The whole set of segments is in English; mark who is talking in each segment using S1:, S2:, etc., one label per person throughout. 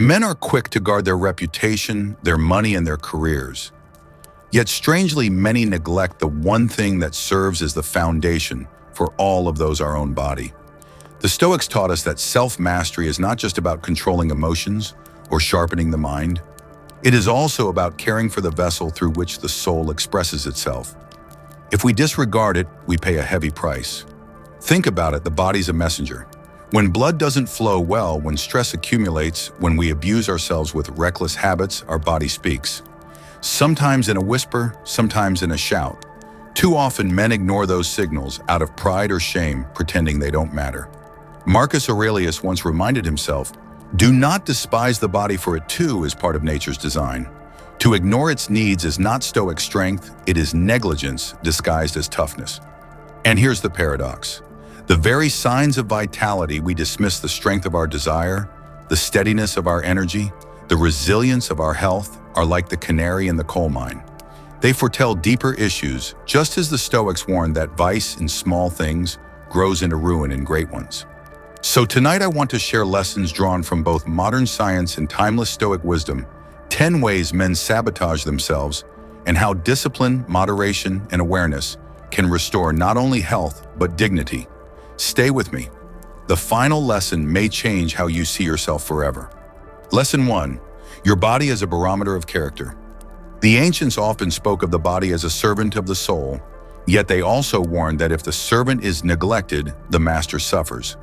S1: Men are quick to guard their reputation, their money, and their careers. Yet strangely, many neglect the one thing that serves as the foundation for all of those, our own body. The Stoics taught us that self-mastery is not just about controlling emotions or sharpening the mind. It is also about caring for the vessel through which the soul expresses itself. If we disregard it, we pay a heavy price. Think about it, the body's a messenger. When blood doesn't flow well, when stress accumulates, when we abuse ourselves with reckless habits, our body speaks. Sometimes in a whisper, sometimes in a shout. Too often men ignore those signals out of pride or shame, pretending they don't matter. Marcus Aurelius once reminded himself, "Do not despise the body, for it too is part of nature's design." To ignore its needs is not Stoic strength, it is negligence disguised as toughness. And here's the paradox. The very signs of vitality we dismiss: the strength of our desire, the steadiness of our energy, the resilience of our health, are like the canary in the coal mine. They foretell deeper issues, just as the Stoics warned that vice in small things grows into ruin in great ones. So tonight I want to share lessons drawn from both modern science and timeless Stoic wisdom, 10 ways men sabotage themselves, and how discipline, moderation, and awareness can restore not only health, but dignity. Stay with me. The final lesson may change how you see yourself forever. Lesson 1. Your body is a barometer of character. The ancients often spoke of the body as a servant of the soul, yet they also warned that if the servant is neglected, the master suffers.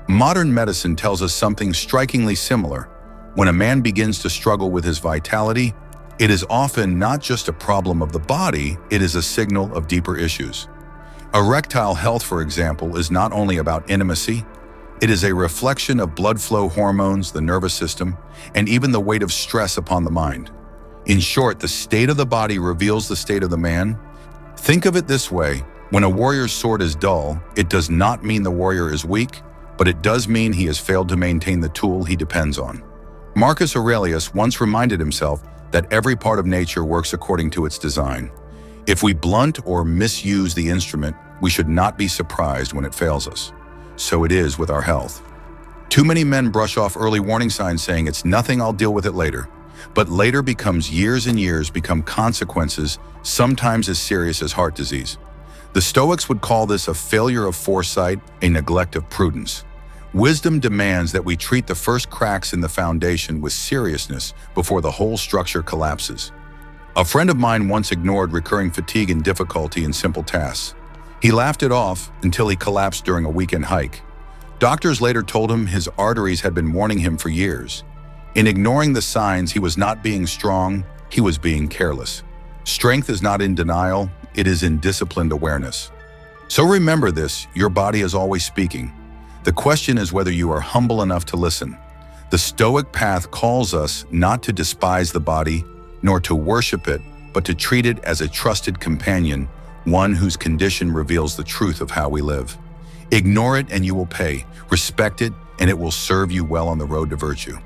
S1: Modern medicine tells us something strikingly similar. When a man begins to struggle with his vitality, it is often not just a problem of the body, it is a signal of deeper issues. Erectile health, for example, is not only about intimacy, it is a reflection of blood flow hormones, the nervous system, and even the weight of stress upon the mind. In short, the state of the body reveals the state of the man. Think of it this way: when a warrior's sword is dull, it does not mean the warrior is weak, but it does mean he has failed to maintain the tool he depends on. Marcus Aurelius once reminded himself that every part of nature works according to its design. If we blunt or misuse the instrument, we should not be surprised when it fails us. So it is with our health. Too many men brush off early warning signs saying, "It's nothing, I'll deal with it later." But later becomes years, and years become consequences, sometimes as serious as heart disease. The Stoics would call this a failure of foresight, a neglect of prudence. Wisdom demands that we treat the first cracks in the foundation with seriousness before the whole structure collapses. A friend of mine once ignored recurring fatigue and difficulty in simple tasks. He laughed it off until he collapsed during a weekend hike. Doctors later told him his arteries had been warning him for years. In ignoring the signs, he was not being strong, he was being careless. Strength is not in denial, it is in disciplined awareness. So remember this, your body is always speaking. The question is whether you are humble enough to listen. The Stoic path calls us not to despise the body, nor to worship it, but to treat it as a trusted companion, one whose condition reveals the truth of how we live. Ignore it and you will pay. Respect it and it will serve you well on the road to virtue.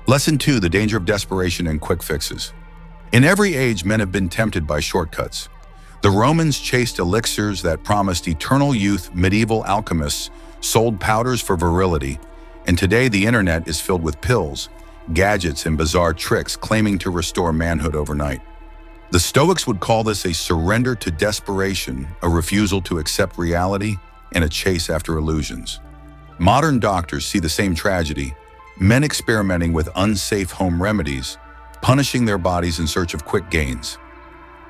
S1: Lesson 2, the danger of desperation and quick fixes. In every age, men have been tempted by shortcuts. The Romans chased elixirs that promised eternal youth, medieval alchemists sold powders for virility, and today the internet is filled with pills, gadgets, and bizarre tricks claiming to restore manhood overnight. The Stoics would call this a surrender to desperation, a refusal to accept reality, and a chase after illusions. Modern doctors see the same tragedy, men experimenting with unsafe home remedies, punishing their bodies in search of quick gains.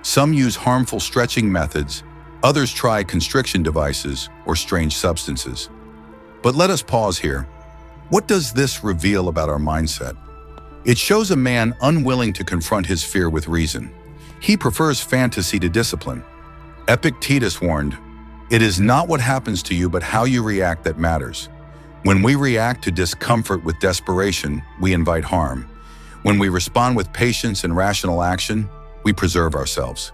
S1: Some use harmful stretching methods, others try constriction devices or strange substances. But let us pause here. What does this reveal about our mindset? It shows a man unwilling to confront his fear with reason. He prefers fantasy to discipline. Epictetus warned, "It is not what happens to you, but how you react that matters." When we react to discomfort with desperation, we invite harm. When we respond with patience and rational action, we preserve ourselves.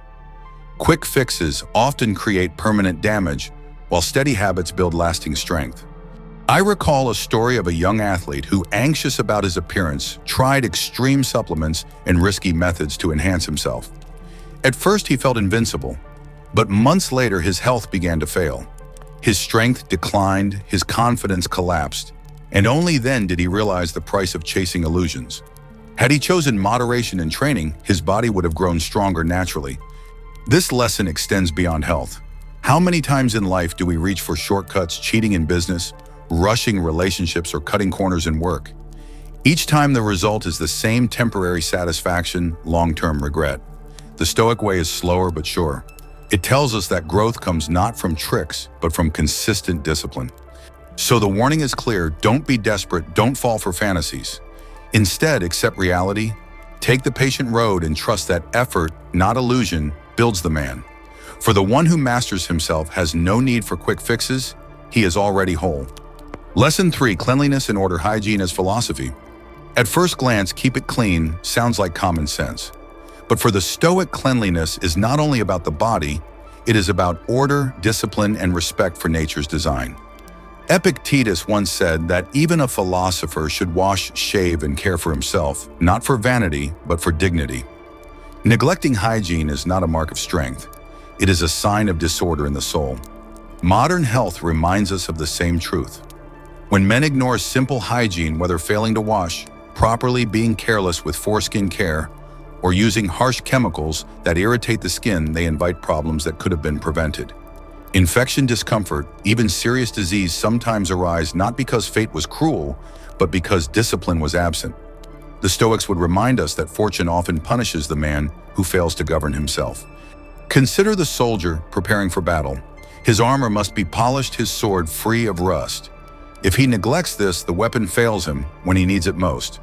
S1: Quick fixes often create permanent damage, while steady habits build lasting strength. I recall a story of a young athlete who, anxious about his appearance, tried extreme supplements and risky methods to enhance himself. At first, he felt invincible, but months later, his health began to fail. His strength declined, his confidence collapsed, And only then did he realize the price of chasing illusions. Had he chosen moderation and training, his body would have grown stronger naturally. This lesson extends beyond health. How many times in life do we reach for shortcuts, cheating in business, rushing relationships, or cutting corners in work? Each time the result is the same temporary satisfaction, long-term regret. The Stoic way is slower but sure. It tells us that growth comes not from tricks, but from consistent discipline. So the warning is clear: don't be desperate, don't fall for fantasies. Instead, accept reality, take the patient road, and trust that effort, not illusion, builds the man. For the one who masters himself has no need for quick fixes, he is already whole. Lesson 3: Cleanliness and order. Hygiene as philosophy. At first glance, keep it clean sounds like common sense. But for the Stoic, cleanliness is not only about the body, it is about order, discipline, and respect for nature's design. Epictetus once said that even a philosopher should wash, shave, and care for himself, not for vanity, but for dignity. Neglecting hygiene is not a mark of strength. It is a sign of disorder in the soul. Modern health reminds us of the same truth. When men ignore simple hygiene, whether failing to wash, properly, being careless with foreskin care, or using harsh chemicals that irritate the skin, they invite problems that could have been prevented. Infection, discomfort, even serious disease sometimes arise not because fate was cruel, but because discipline was absent. The Stoics would remind us that fortune often punishes the man who fails to govern himself. Consider the soldier preparing for battle. His armor must be polished, his sword free of rust. If he neglects this, the weapon fails him when he needs it most.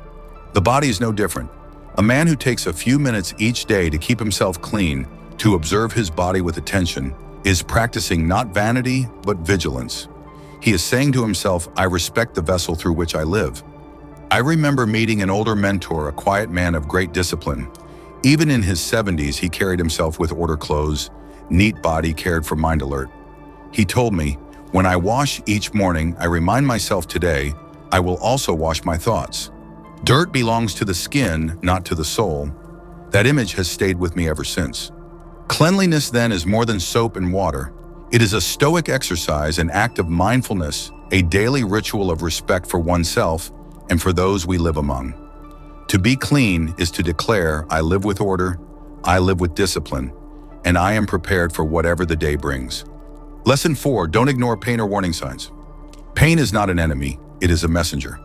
S1: The body is no different. A man who takes a few minutes each day to keep himself clean, to observe his body with attention, is practicing not vanity, but vigilance. He is saying to himself, I respect the vessel through which I live. I remember meeting an older mentor, a quiet man of great discipline. Even in his 70s, he carried himself with order clothes, neat body, cared for, mind alert. He told me, when I wash each morning, I remind myself today, I will also wash my thoughts. Dirt belongs to the skin, not to the soul. That image has stayed with me ever since. Cleanliness then is more than soap and water. It is a Stoic exercise, an act of mindfulness, a daily ritual of respect for oneself and for those we live among. To be clean is to declare, I live with order, I live with discipline, and I am prepared for whatever the day brings. Lesson 4: Don't ignore pain or warning signs. Pain is not an enemy, it is a messenger.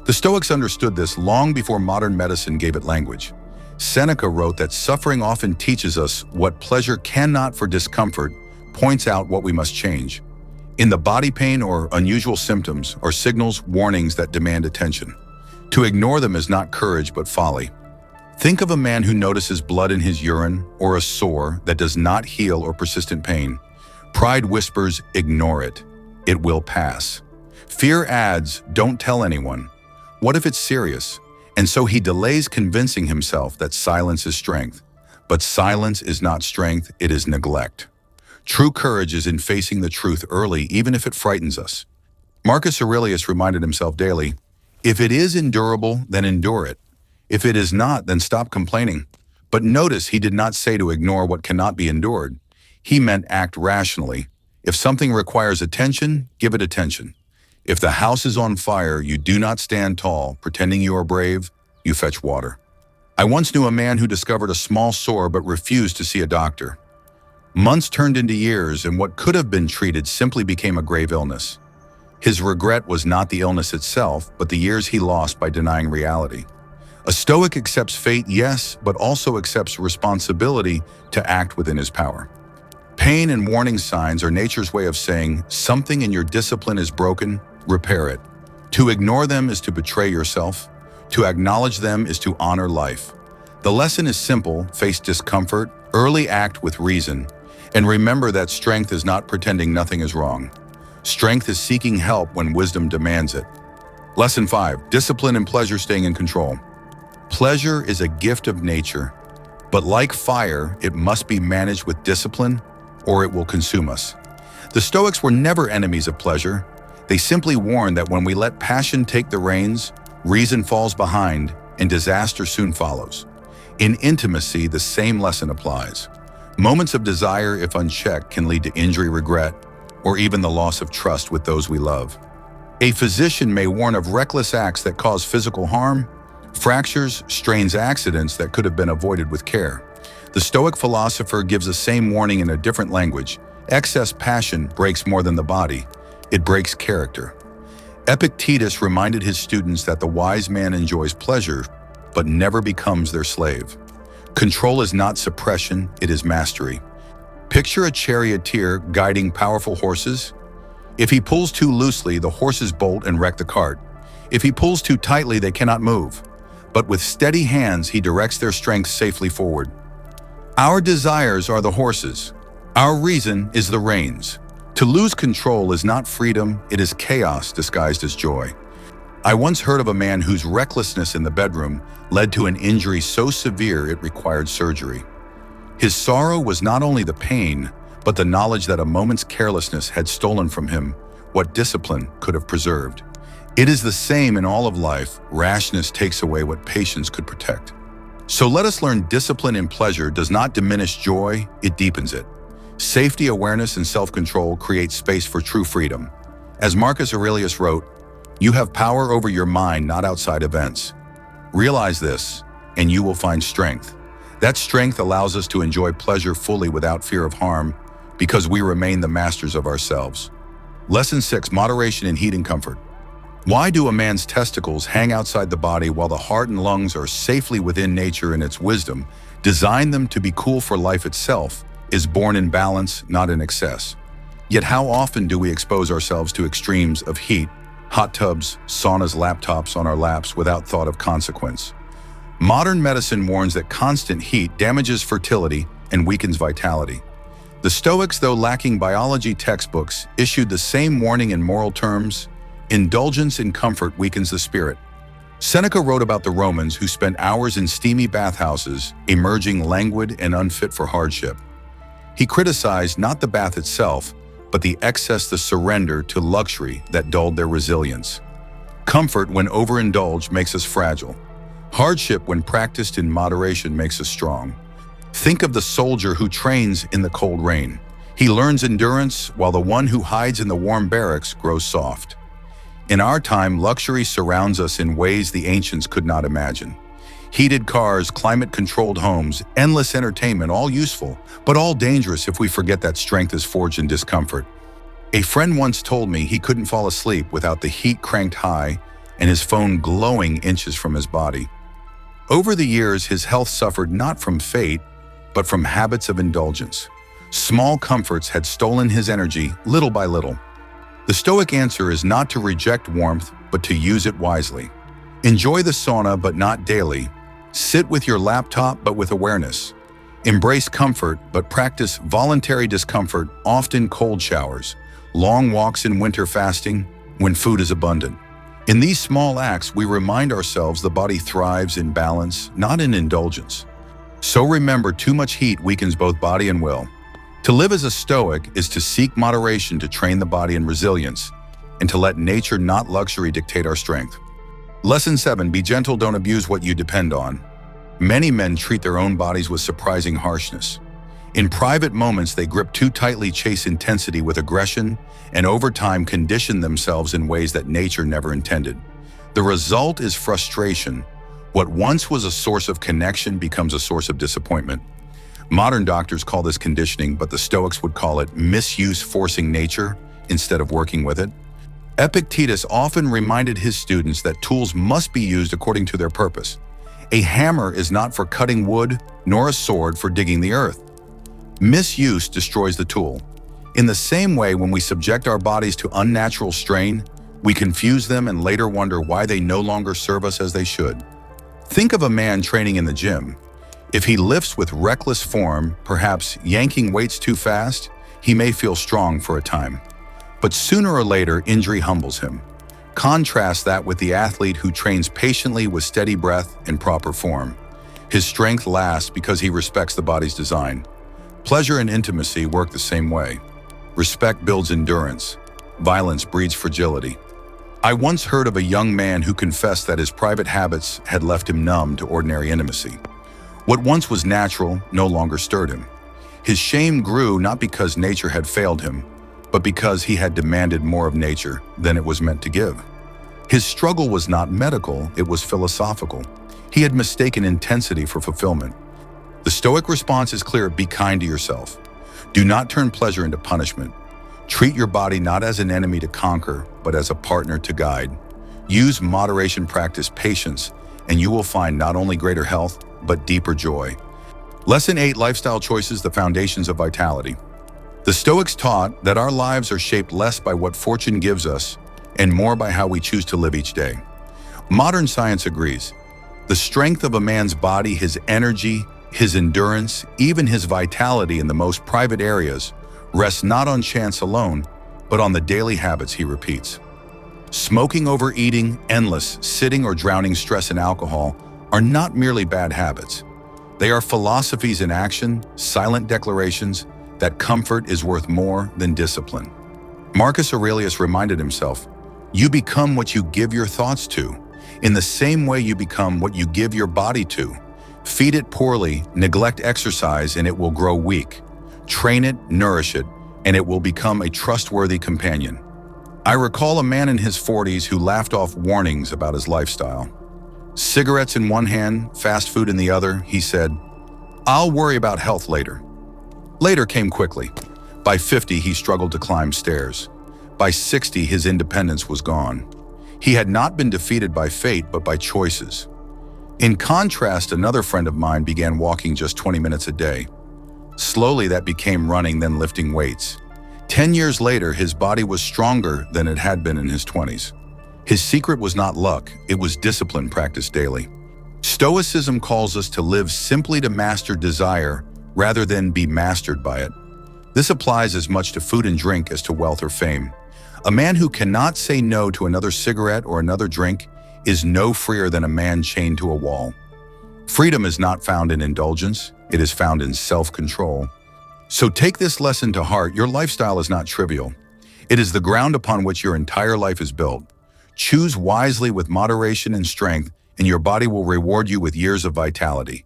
S1: The Stoics understood this long before modern medicine gave it language. Seneca wrote that suffering often teaches us what pleasure cannot, for discomfort points out what we must change. In the body, pain or unusual symptoms are signals, warnings that demand attention. To ignore them is not courage but folly. Think of a man who notices blood in his urine or a sore that does not heal or persistent pain. Pride whispers, ignore it. It will pass. Fear adds, don't tell anyone. What if it's serious? And so he delays, convincing himself that silence is strength. But silence is not strength, it is neglect. True courage is in facing the truth early, even if it frightens us. Marcus Aurelius reminded himself daily, if it is endurable, then endure it. If it is not, then stop complaining. But notice he did not say to ignore what cannot be endured. He meant act rationally. If something requires attention, give it attention. If the house is on fire, you do not stand tall, pretending you are brave, you fetch water. I once knew a man who discovered a small sore but refused to see a doctor. Months turned into years, and what could have been treated simply became a grave illness. His regret was not the illness itself, but the years he lost by denying reality. A Stoic accepts fate, yes, but also accepts responsibility to act within his power. Pain and warning signs are nature's way of saying, something in your discipline is broken, repair it. To ignore them is to betray yourself. To acknowledge them is to honor life. The lesson is simple: face discomfort, early act with reason, and remember that strength is not pretending nothing is wrong. Strength is seeking help when wisdom demands it. Lesson 5: Discipline and pleasure, staying in control. Pleasure is a gift of nature, but like fire, it must be managed with discipline or it will consume us. The Stoics were never enemies of pleasure. They simply warned that when we let passion take the reins, reason falls behind and disaster soon follows. In intimacy, the same lesson applies. Moments of desire, if unchecked, can lead to injury, regret, or even the loss of trust with those we love. A physician may warn of reckless acts that cause physical harm, fractures, strains, accidents that could have been avoided with care. The Stoic philosopher gives the same warning in a different language. Excess passion breaks more than the body. It breaks character. Epictetus reminded his students that the wise man enjoys pleasure, but never becomes their slave. Control is not suppression, it is mastery. Picture a charioteer guiding powerful horses. If he pulls too loosely, the horses bolt and wreck the cart. If he pulls too tightly, they cannot move. But with steady hands, he directs their strength safely forward. Our desires are the horses. Our reason is the reins. To lose control is not freedom, it is chaos disguised as joy. I once heard of a man whose recklessness in the bedroom led to an injury so severe it required surgery. His sorrow was not only the pain, but the knowledge that a moment's carelessness had stolen from him what discipline could have preserved. It is the same in all of life. Rashness takes away what patience could protect. So let us learn discipline in pleasure does not diminish joy, it deepens it. Safety, awareness, and self-control create space for true freedom. As Marcus Aurelius wrote, "You have power over your mind, not outside events." Realize this, and you will find strength. That strength allows us to enjoy pleasure fully without fear of harm, because we remain the masters of ourselves. Lesson 6. Moderation in heat and comfort. Why do a man's testicles hang outside the body while the heart and lungs are safely within nature in its wisdom, designed them to be cool for life itself, is born in balance, not in excess. Yet how often do we expose ourselves to extremes of heat, hot tubs, saunas, laptops on our laps without thought of consequence? Modern medicine warns that constant heat damages fertility and weakens vitality. The Stoics, though lacking biology textbooks, issued the same warning in moral terms: indulgence in comfort weakens the spirit. Seneca wrote about the Romans who spent hours in steamy bathhouses, emerging languid and unfit for hardship. He criticized not the bath itself, but the excess, the surrender to luxury that dulled their resilience. Comfort, when overindulged, makes us fragile. Hardship, when practiced in moderation, makes us strong. Think of the soldier who trains in the cold rain. He learns endurance, while the one who hides in the warm barracks grows soft. In our time, luxury surrounds us in ways the ancients could not imagine. Heated cars, climate-controlled homes, endless entertainment, all useful, but all dangerous if we forget that strength is forged in discomfort. A friend once told me he couldn't fall asleep without the heat cranked high and his phone glowing inches from his body. Over the years, his health suffered not from fate, but from habits of indulgence. Small comforts had stolen his energy little by little. The Stoic answer is not to reject warmth, but to use it wisely. Enjoy the sauna, but not daily. Sit with your laptop, but with awareness. Embrace comfort, but practice voluntary discomfort, often cold showers, long walks in winter, fasting when food is abundant. In these small acts, we remind ourselves the body thrives in balance, not in indulgence. So remember, too much heat weakens both body and will. To live as a Stoic is to seek moderation, to train the body in resilience, and to let nature, not luxury, dictate our strength. Lesson 7. Be gentle, don't abuse what you depend on. Many men treat their own bodies with surprising harshness. In private moments, they grip too tightly, chase intensity with aggression, and over time condition themselves in ways that nature never intended. The result is frustration. What once was a source of connection becomes a source of disappointment. Modern doctors call this conditioning, but the Stoics would call it misuse, forcing nature instead of working with it. Epictetus often reminded his students that tools must be used according to their purpose. A hammer is not for cutting wood, nor a sword for digging the earth. Misuse destroys the tool. In the same way, when we subject our bodies to unnatural strain, we confuse them and later wonder why they no longer serve us as they should. Think of a man training in the gym. If he lifts with reckless form, perhaps yanking weights too fast, he may feel strong for a time. But sooner or later, injury humbles him. Contrast that with the athlete who trains patiently with steady breath and proper form. His strength lasts because he respects the body's design. Pleasure and intimacy work the same way. Respect builds endurance. Violence breeds fragility. I once heard of a young man who confessed that his private habits had left him numb to ordinary intimacy. What once was natural no longer stirred him. His shame grew not because nature had failed him, but because he had demanded more of nature than it was meant to give. His struggle was not medical, it was philosophical. He had mistaken intensity for fulfillment. The Stoic response is clear: be kind to yourself. Do not turn pleasure into punishment. Treat your body not as an enemy to conquer, but as a partner to guide. Use moderation, practice patience, and you will find not only greater health, but deeper joy. Lesson 8: Lifestyle Choices, the Foundations of Vitality. The Stoics taught that our lives are shaped less by what fortune gives us and more by how we choose to live each day. Modern science agrees. The strength of a man's body, his energy, his endurance, even his vitality in the most private areas, rests not on chance alone, but on the daily habits he repeats. Smoking, overeating, endless sitting, or drowning stress in alcohol are not merely bad habits. They are philosophies in action, silent declarations that comfort is worth more than discipline. Marcus Aurelius reminded himself, "You become what you give your thoughts to. In the same way you become what you give your body to. Feed it poorly, neglect exercise, and it will grow weak. Train it, nourish it, and it will become a trustworthy companion." I recall a man in his 40s who laughed off warnings about his lifestyle. Cigarettes in one hand, fast food in the other, he said, "I'll worry about health later." Later came quickly. By 50, he struggled to climb stairs. By 60, his independence was gone. He had not been defeated by fate, but by choices. In contrast, another friend of mine began walking just 20 minutes a day. Slowly, that became running, then lifting weights. 10 years later, his body was stronger than it had been in his 20s. His secret was not luck, it was discipline practiced daily. Stoicism calls us to live simply to master desire rather than be mastered by it. This applies as much to food and drink as to wealth or fame. A man who cannot say no to another cigarette or another drink is no freer than a man chained to a wall. Freedom is not found in indulgence, it is found in self-control. So take this lesson to heart: your lifestyle is not trivial. It is the ground upon which your entire life is built. Choose wisely with moderation and strength, and your body will reward you with years of vitality.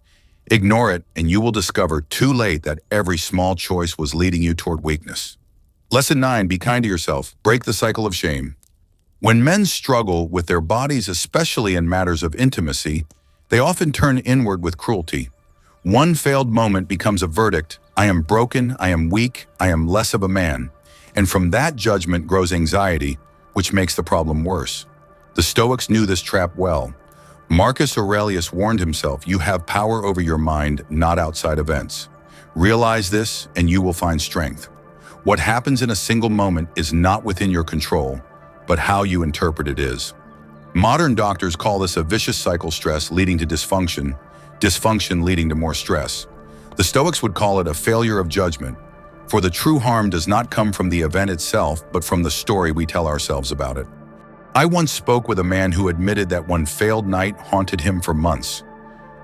S1: Ignore it, and you will discover too late that every small choice was leading you toward weakness. Lesson 9: be kind to yourself. Break the cycle of shame. When men struggle with their bodies, especially in matters of intimacy, they often turn inward with cruelty. One failed moment becomes a verdict: I am broken, I am weak, I am less of a man. And from that judgment grows anxiety, which makes the problem worse. The Stoics knew this trap well. Marcus Aurelius warned himself, "You have power over your mind, not outside events. Realize this, and you will find strength." What happens in a single moment is not within your control, but how you interpret it is. Modern doctors call this a vicious cycle: stress leading to dysfunction, dysfunction leading to more stress. The Stoics would call it a failure of judgment, for the true harm does not come from the event itself, but from the story we tell ourselves about it. I once spoke with a man who admitted that one failed night haunted him for months.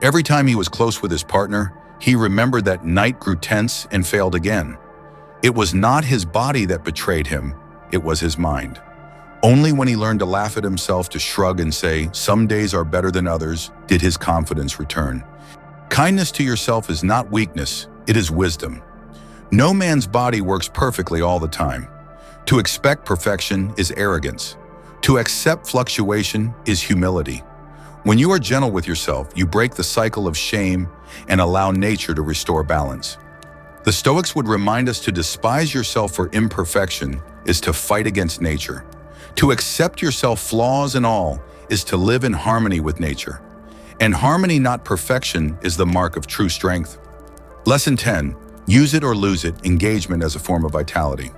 S1: Every time he was close with his partner, he remembered that night, grew tense, and failed again. It was not his body that betrayed him, it was his mind. Only when he learned to laugh at himself, to shrug and say, "Some days are better than others," did his confidence return. Kindness to yourself is not weakness, it is wisdom. No man's body works perfectly all the time. To expect perfection is arrogance. To accept fluctuation is humility. When you are gentle with yourself, you break the cycle of shame and allow nature to restore balance. The Stoics would remind us to despise yourself for imperfection is to fight against nature. To accept yourself, flaws and all, is to live in harmony with nature. And harmony, not perfection, is the mark of true strength. Lesson 10: use it or lose it, engagement as a form of vitality.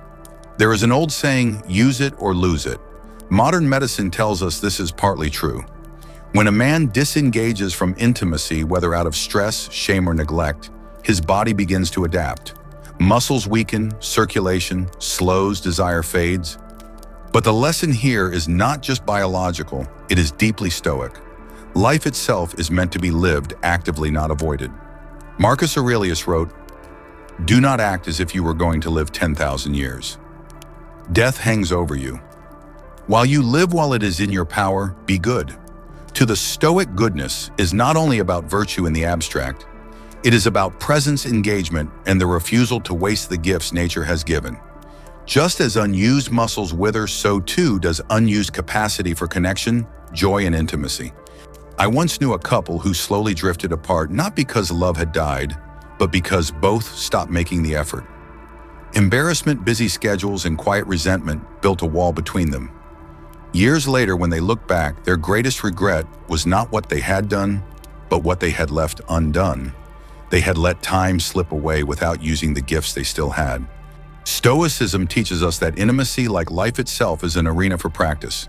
S1: There is an old saying, use it or lose it. Modern medicine tells us this is partly true. When a man disengages from intimacy, whether out of stress, shame, or neglect, his body begins to adapt. Muscles weaken, circulation slows, desire fades. But the lesson here is not just biological, it is deeply Stoic. Life itself is meant to be lived actively, not avoided. Marcus Aurelius wrote, "Do not act as if you were going to live 10,000 years. Death hangs over you. While you live while it is in your power, be good." To the Stoic, goodness is not only about virtue in the abstract, it is about presence, engagement, and the refusal to waste the gifts nature has given. Just as unused muscles wither, so too does unused capacity for connection, joy, and intimacy. I once knew a couple who slowly drifted apart not because love had died, but because both stopped making the effort. Embarrassment, busy schedules, and quiet resentment built a wall between them. Years later, when they looked back, their greatest regret was not what they had done, but what they had left undone. They had let time slip away without using the gifts they still had. Stoicism teaches us that intimacy, like life itself, is an arena for practice.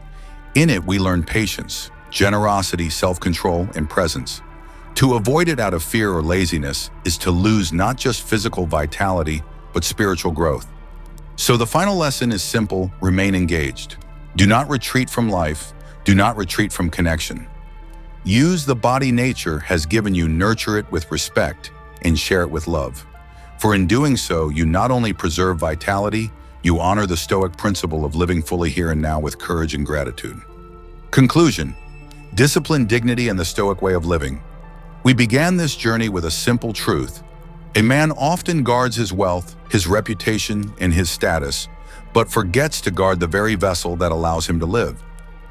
S1: In it, we learn patience, generosity, self-control, and presence. To avoid it out of fear or laziness is to lose not just physical vitality, but spiritual growth. So the final lesson is simple: remain engaged. Do not retreat from life. Do not retreat from connection. Use the body nature has given you, nurture it with respect, and share it with love. For in doing so, you not only preserve vitality, you honor the Stoic principle of living fully here and now with courage and gratitude. Conclusion: discipline, dignity, and the Stoic way of living. We began this journey with a simple truth. A man often guards his wealth, his reputation, and his status, but forgets to guard the very vessel that allows him to live.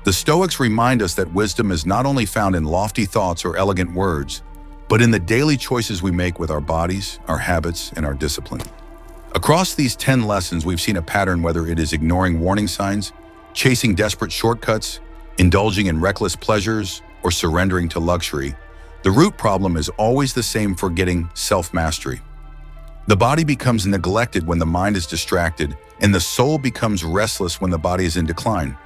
S1: The Stoics remind us that wisdom is not only found in lofty thoughts or elegant words, but in the daily choices we make with our bodies, our habits, and our discipline. Across these 10 lessons, we've seen a pattern, whether it is ignoring warning signs, chasing desperate shortcuts, indulging in reckless pleasures, or surrendering to luxury. The root problem is always the same: forgetting self-mastery. The body becomes neglected when the mind is distracted, and the soul becomes restless when the body is in decline.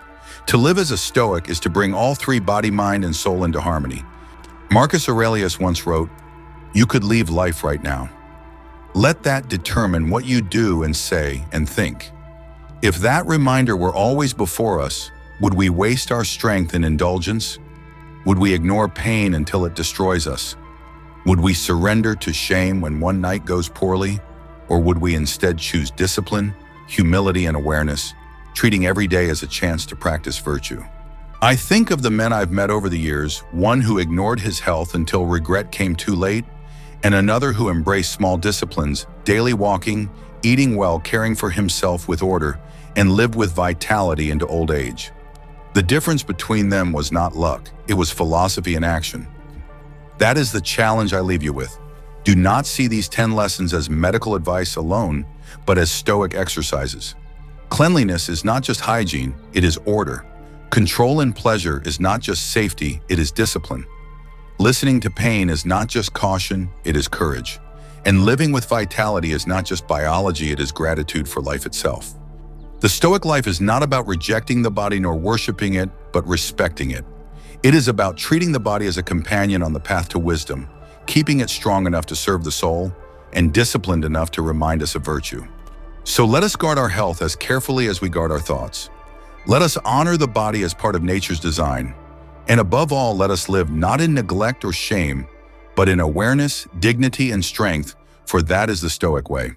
S1: To live as a Stoic is to bring all three: body, mind, and soul into harmony. Marcus Aurelius once wrote, "You could leave life right now. Let that determine what you do and say and think." If that reminder were always before us, would we waste our strength in indulgence? Would we ignore pain until it destroys us? Would we surrender to shame when one night goes poorly? Or would we instead choose discipline, humility, and awareness, treating every day as a chance to practice virtue? I think of the men I've met over the years, one who ignored his health until regret came too late, and another who embraced small disciplines, daily walking, eating well, caring for himself with order, and lived with vitality into old age. The difference between them was not luck, it was philosophy in action. That is the challenge I leave you with. Do not see these 10 lessons as medical advice alone, but as Stoic exercises. Cleanliness is not just hygiene, it is order. Control and pleasure is not just safety, it is discipline. Listening to pain is not just caution, it is courage. And living with vitality is not just biology, it is gratitude for life itself. The Stoic life is not about rejecting the body nor worshiping it, but respecting it. It is about treating the body as a companion on the path to wisdom, keeping it strong enough to serve the soul, and disciplined enough to remind us of virtue. So let us guard our health as carefully as we guard our thoughts. Let us honor the body as part of nature's design. And above all, let us live not in neglect or shame, but in awareness, dignity, and strength, for that is the Stoic way.